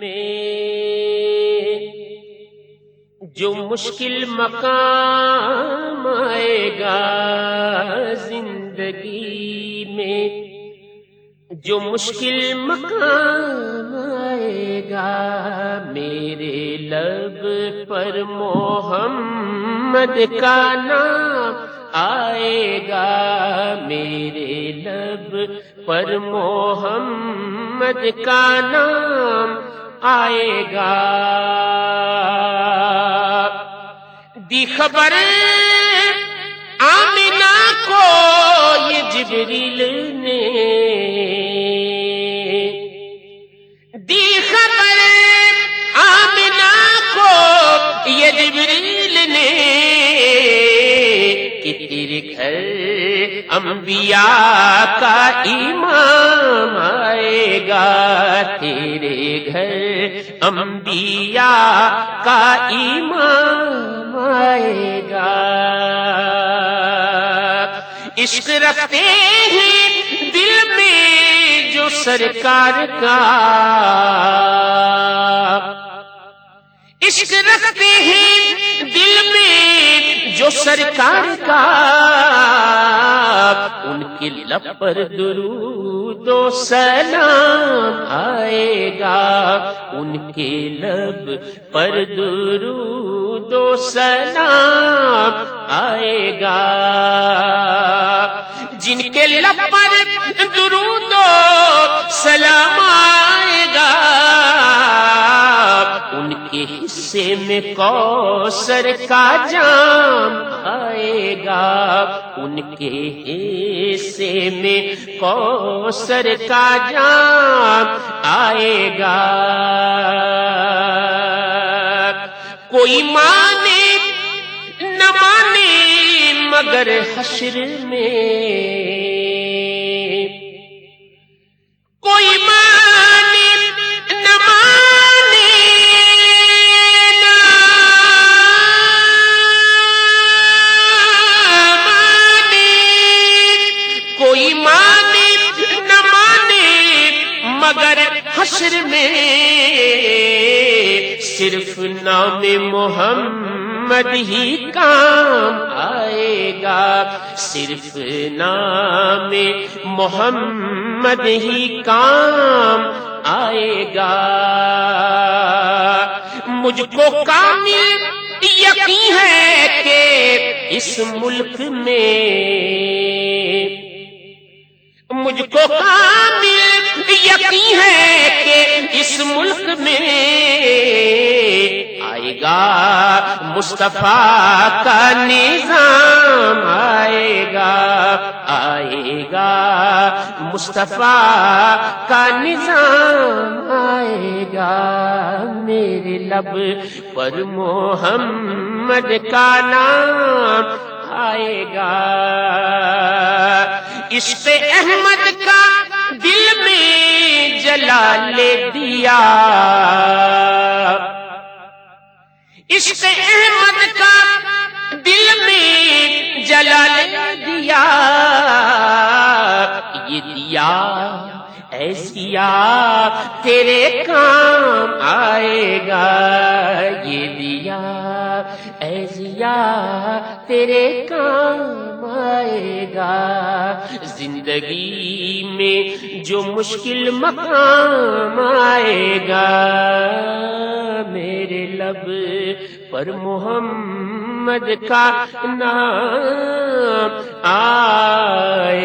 میں جو مشکل مقام آئے گا زندگی میں، جو مشکل مقام آئے گا میرے لب پر محمد کا نام آئے گا، میرے لب پر محمد کا نام آئے گا۔ دی خبر آمنہ کو یہ جبریل نے، دی خبر آمنہ کو یہ جبریل نے کہ تیرے گھر انبیاء کا امام آئے گا، تیرے گھر انبیاء کا امام آئے گا۔ عشق رکھتے ہیں دل میں جو سرکار کا، عشق رکھتے ہیں دل میں جو سرکار کا، ان کے لب پر درود و سلام آئے گا، ان کے لب پر درود و سلام آئے گا۔ جن کے لب پر درود و سلام آئے گا ان کے حصے میں کوثر کا جام آئے گا، ان کے حصے میں کوثر کا جام آئے گا۔ کوئی مانے نہ مانے مگر حشر میں، کوئی مانے نہ مانے کوئی مانے نہ مانے مگر حشر میں صرف نام محمد ہی کام آئے گا، صرف نام محمد ہی کام آئے گا۔ مجھ کو کامل یقین ہے کہ اس ملک میں، مجھ کو کامل یقین ہے کہ اس ملک میں آئے گا مصطفیٰ کا نظام آئے گا، آئے گا مصطفیٰ کا نظام آئے گا، میرے لب پر محمد کا نام آئے گا۔ عشق احمد کا دل میں جلا لے دیا، عشق احمد کا دل میں جلا لے دیا، یہ دیا اے سیا تیرے کام آئے گا، یہ دیا اے سیا تیرے کام آئے گا۔ زندگی میں جو مشکل مقام آئے گا میرے لب پر محمد کا نام آئے